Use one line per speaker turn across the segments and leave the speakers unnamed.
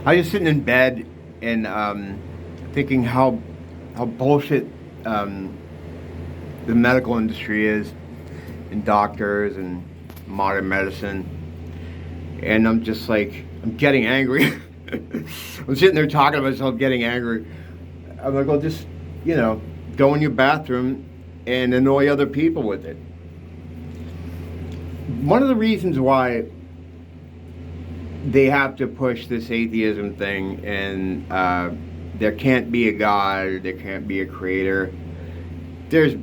I was just sitting in bed and thinking how bullshit the medical industry is, and doctors and modern medicine, and I'm just like, I'm getting angry. I'm sitting there talking to myself, getting angry. I'm like, well, just go in your bathroom and annoy other people with it. One of the reasons why they have to push this atheism thing, and there can't be a God, or there can't be a creator. There's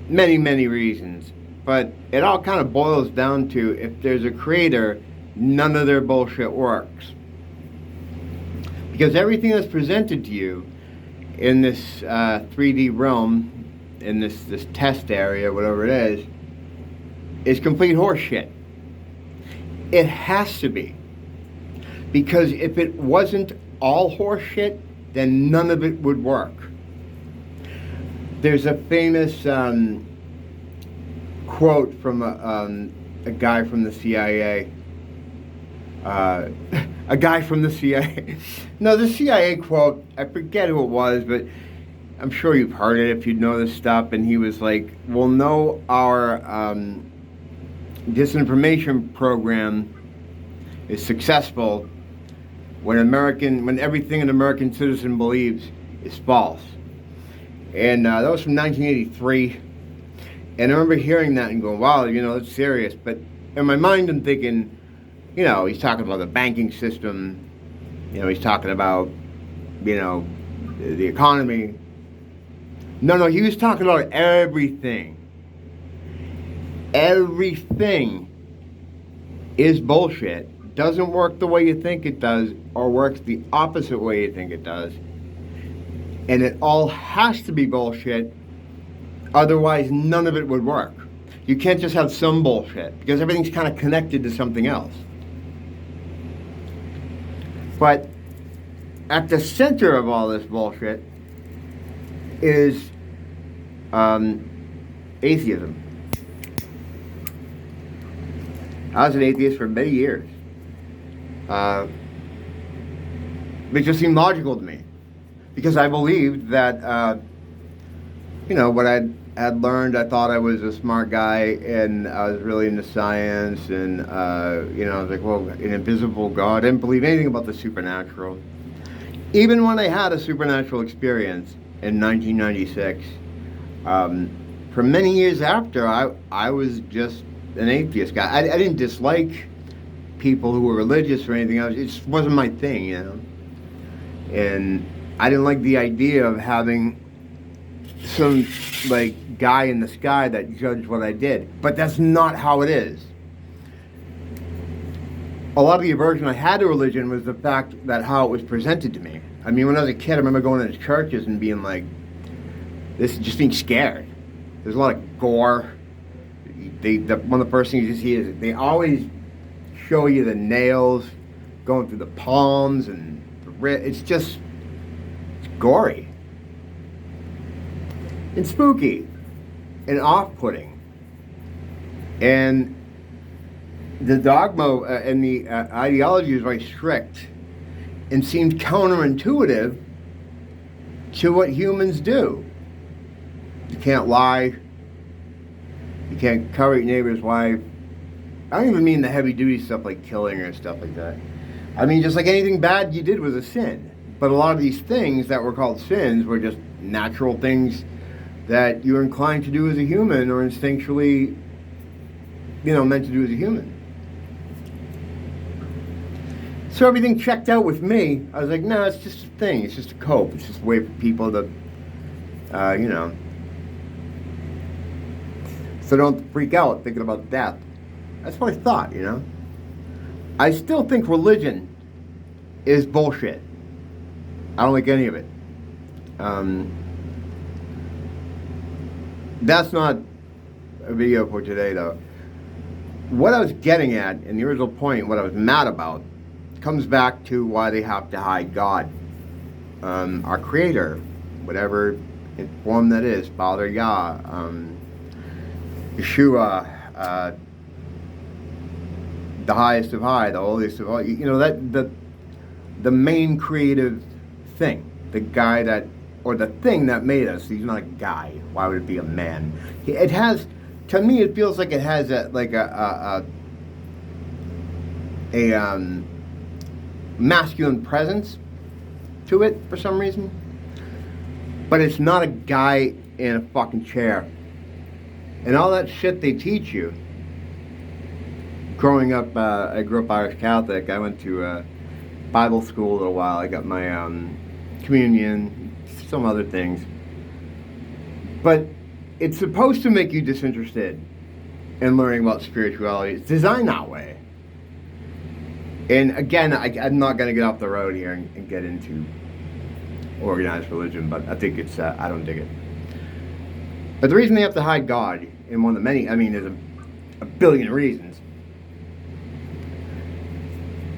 many reasons, but it all kind of boils down to, if there's a creator, none of their bullshit works. Because everything that's presented to you in this 3D realm, in this test area, whatever it is complete horseshit. It has to be. Because if it wasn't all horseshit, then none of it would work. There's a famous quote from a guy from the CIA. A guy from the CIA. No, the CIA quote, I forget who it was, but I'm sure you've heard it if you know this stuff. And he was like, we'll know our disinformation program is successful when everything an American citizen believes is false. And that was from 1983. And I remember hearing that and going, wow, that's serious. But in my mind, I'm thinking, he's talking about the banking system. He's talking about, the economy. No, he was talking about everything. Everything is bullshit. Doesn't work the way you think it does, or works the opposite way you think it does. And it all has to be bullshit, otherwise none of it would work. You can't just have some bullshit, because everything's kind of connected to something else. But at the center of all this bullshit is atheism. I was an atheist for many years. It just seemed logical to me, because I believed that, what I had learned, I thought I was a smart guy, and I was really into science, and, I was like, well, an invisible God. I didn't believe anything about the supernatural. Even when I had a supernatural experience in 1996, for many years after, I was just an atheist guy. I didn't dislike people who were religious or anything else. It just wasn't my thing, And I didn't like the idea of having some, guy in the sky that judged what I did. But that's not how it is. A lot of the aversion I had to religion was the fact that how it was presented to me. I mean, when I was a kid, I remember going into churches and being like, just being scared. There's a lot of gore. One of the first things you see is they always show you the nails going through the palms and it's gory and spooky and off-putting. And the dogma and the ideology is very strict and seems counterintuitive to what humans do. You can't lie. You can't cover your neighbor's wife. I don't even mean the heavy-duty stuff like killing or stuff like that. I mean, just like anything bad you did was a sin. But a lot of these things that were called sins were just natural things that you're inclined to do as a human, or instinctually, meant to do as a human. So everything checked out with me. I was like, no, it's just a thing. It's just a cope. It's just a way for people to, so don't freak out thinking about death. That's what I thought, I still think religion is bullshit. I don't like any of it. That's not a video for today, though. What I was getting at, and the original point, what I was mad about, comes back to why they have to hide God. Our Creator, whatever form that is, Father Yah, Yeshua, the highest of high, the holiest of all. the main creative thing, the guy that, or the thing that made us. He's not a guy. Why would it be a man? It has, to me, it feels like it has a masculine presence to it for some reason. But it's not a guy in a fucking chair. And all that shit they teach you. Growing up, I grew up Irish Catholic. I went to Bible school a little while. I got my communion, some other things. But it's supposed to make you disinterested in learning about spirituality. It's designed that way. And again, I'm not going to get off the road here and get into organized religion, but I think it's, I don't dig it. But the reason they have to hide God, in one of the many, I mean, there's a billion reasons.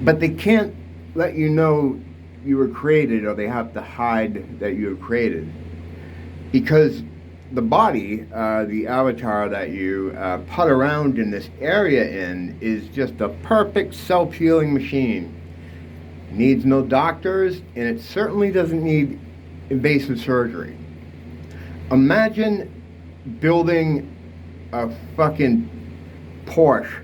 But they can't let you know you were created, or they have to hide that you were created. Because the body, the avatar that you put around in this area in, is just a perfect self-healing machine. Needs no doctors, and it certainly doesn't need invasive surgery. Imagine building a fucking Porsche,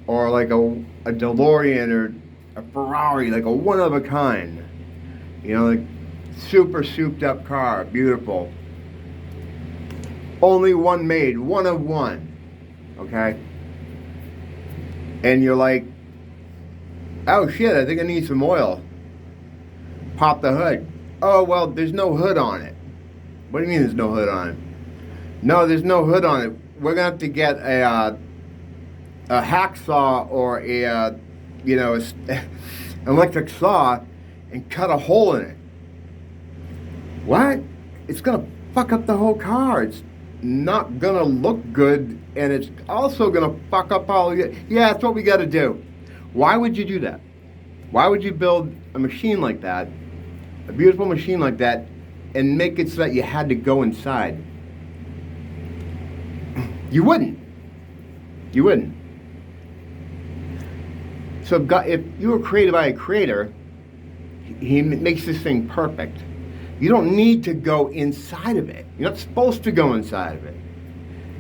or like a DeLorean, or a Ferrari, like a one-of-a-kind. You know, like super souped-up car, beautiful. Only one made, one of one, okay? And you're like, oh shit, I think I need some oil. Pop the hood. Oh, well, there's no hood on it. What do you mean there's no hood on it? No, there's no hood on it. We're going to have to get a hacksaw or an electric saw and cut a hole in it. What? It's going to fuck up the whole car. It's not going to look good, and it's also going to fuck up all... Yeah, that's what we got to do. Why would you do that? Why would you build a machine like that, a beautiful machine like that, and make it so that you had to go inside? You wouldn't. You wouldn't. So God, if you were created by a creator, he makes this thing perfect. You don't need to go inside of it. You're not supposed to go inside of it.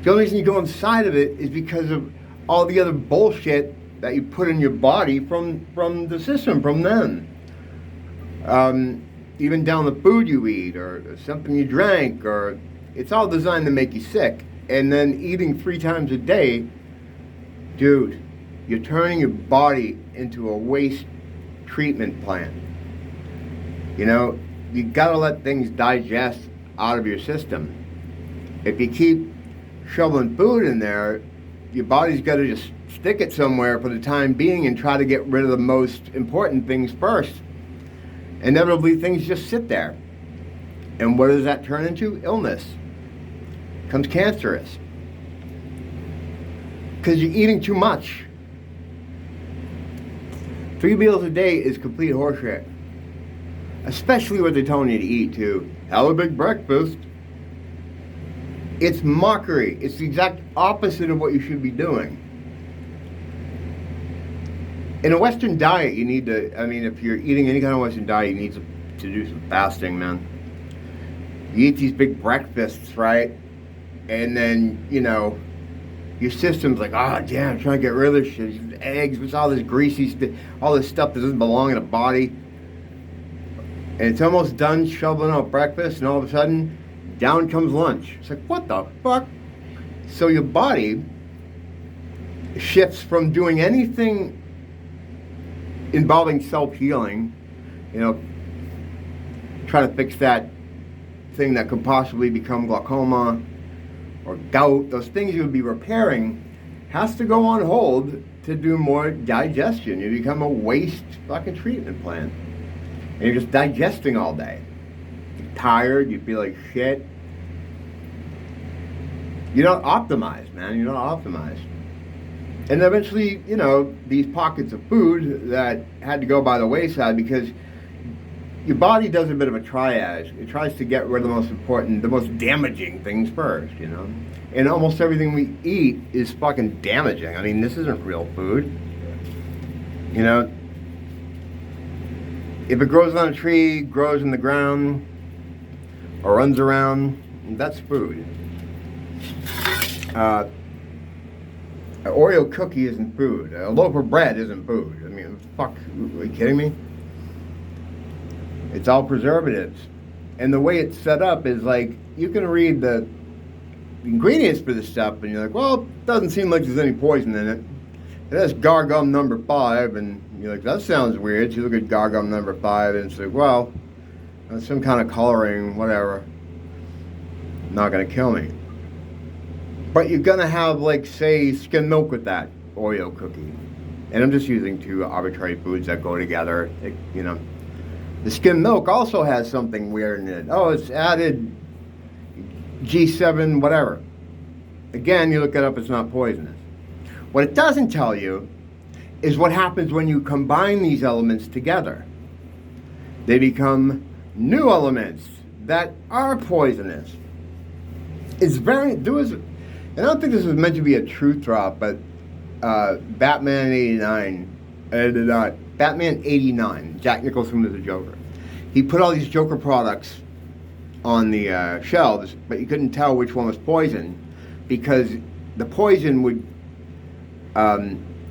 The only reason you go inside of it is because of all the other bullshit that you put in your body from the system, from them. Even down the food you eat, or something you drank, or it's all designed to make you sick. And then eating 3 times a day, dude, you're turning your body into a waste treatment plant. You know, you gotta let things digest out of your system. If you keep shoveling food in there, your body's gotta just stick it somewhere for the time being and try to get rid of the most important things first. Inevitably, things just sit there. And what does that turn into? Illness. Becomes cancerous. Because you're eating too much. 3 meals a day is complete horseshit. Especially what they're telling you to eat, too. Have a big breakfast. It's mockery. It's the exact opposite of what you should be doing. In a Western diet, you need to, I mean, if you're eating any kind of Western diet, you need to do some fasting, man. You eat these big breakfasts, right? And then, you know, your system's like, oh, damn, I'm trying to get rid of this shit. Eggs, what's all this greasy stuff, all this stuff that doesn't belong in a body. And it's almost done shoveling out breakfast, and all of a sudden, down comes lunch. It's like, what the fuck? So your body shifts from doing anything involving self-healing, you know, trying to fix that thing that could possibly become glaucoma or gout, those things you would be repairing, has to go on hold to do more digestion. You become a waste fucking treatment plant. And you're just digesting all day. You're tired, you feel like shit. You're not optimized, man. You're not optimized. And eventually, you know, these pockets of food that had to go by the wayside, because your body does a bit of a triage. It tries to get rid of the most important, the most damaging things first, you know. And almost everything we eat is fucking damaging. I mean, this isn't real food. You know, If it grows on a tree, grows in the ground, or runs around, that's food. An Oreo cookie isn't food. A loaf of bread isn't food. I mean, fuck, are you kidding me? It's all preservatives. And the way it's set up is like, you can read the ingredients for this stuff, and you're like, well, it doesn't seem like there's any poison in it. It has gargum number 5, and you're like, that sounds weird. So you look at gargum number 5, and it's like, well, some kind of coloring, whatever. Not going to kill me. But you're going to have, like, say, skim milk with that Oreo cookie. And I'm just using 2 arbitrary foods that go together. You know, the skim milk also has something weird in it. Oh, it's added G7 whatever. Again, you look it up, it's not poisonous. What it doesn't tell you is what happens when you combine these elements together. They become new elements that are poisonous. It's very, and I don't think this was meant to be a truth drop, but Batman 89, Jack Nicholson was the Joker. He put all these Joker products on the shelves, but you couldn't tell which one was poison because the poison would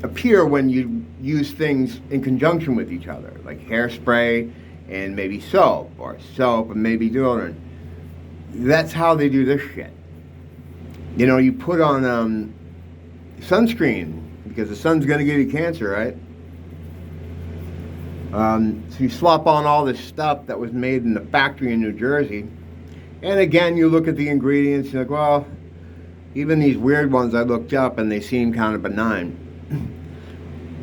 appear when you use things in conjunction with each other, like hairspray and maybe soap, or soap and maybe deodorant. That's how they do this shit. You know, you put on sunscreen because the sun's going to give you cancer, right? So you slop on all this stuff that was made in the factory in New Jersey. And again, you look at the ingredients, you're like, well, even these weird ones I looked up and they seem kind of benign.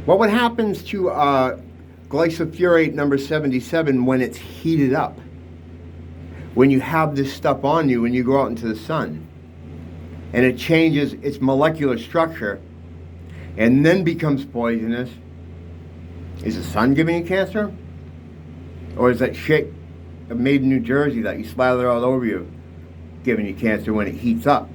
Well, what happens to glyphosate number 77 when it's heated up? When you have this stuff on you when you go out into the sun, and it changes its molecular structure and then becomes poisonous, is the sun giving you cancer? Or is that shit made in New Jersey that you slather all over you giving you cancer when it heats up?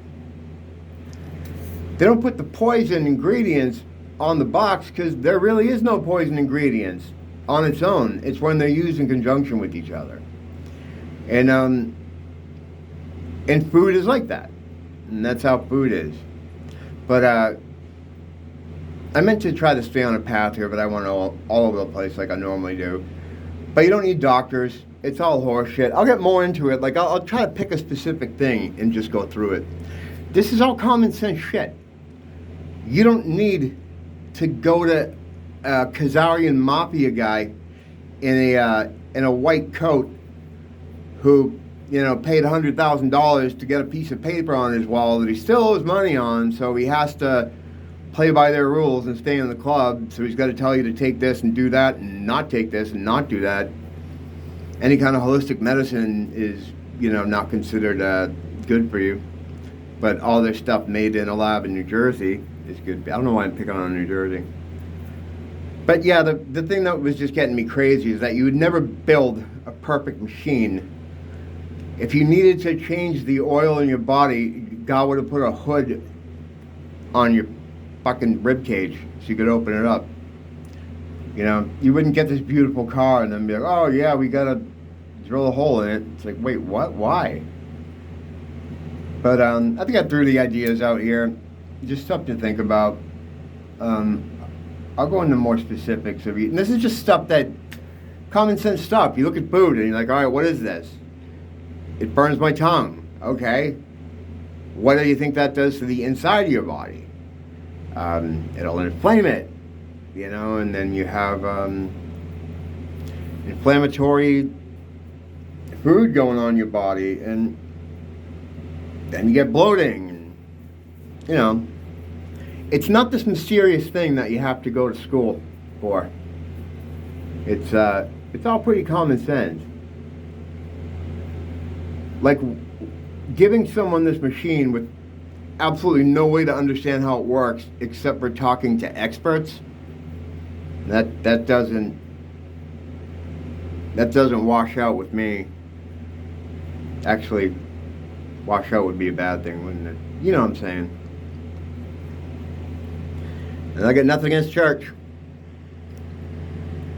They don't put the poison ingredients on the box because there really is no poison ingredients on its own. It's when they're used in conjunction with each other. And food is like that. And that's how food is. But I meant to try to stay on a path here, but I went all over the place like I normally do. But you don't need doctors. It's all horseshit. I'll get more into it. Like, I'll try to pick a specific thing and just go through it. This is all common sense shit. You don't need to go to a Khazarian mafia guy in a white coat who, you know, paid $100,000 to get a piece of paper on his wall that he still owes money on, so he has to play by their rules and stay in the club, so he's got to tell you to take this and do that and not take this and not do that. Any kind of holistic medicine is, you know, not considered good for you. But all their stuff made in a lab in New Jersey is good. I don't know why I'm picking on New Jersey. But yeah, the thing that was just getting me crazy is that you would never build a perfect machine. If you needed to change the oil in your body, God would have put a hood on your fucking rib cage so you could open it up. You know, you wouldn't get this beautiful car and then be like, oh yeah, we gotta drill a hole in it. It's like, wait, what? Why? But I think I threw the ideas out here. Just stuff to think about. I'll go into more specifics of it. And this is just stuff that, common sense stuff. You look at food and you're like, all right, what is this? It burns my tongue. Okay. What do you think that does to the inside of your body? It'll inflame it, you know, and then you have inflammatory food going on in your body, and then you get bloating, and, you know, it's not this mysterious thing that you have to go to school for. It's all pretty common sense. Like giving someone this machine with absolutely no way to understand how it works except for talking to experts, that doesn't wash out with me. Actually, wash out would be a bad thing, wouldn't it? You know what I'm saying. And I got nothing against church.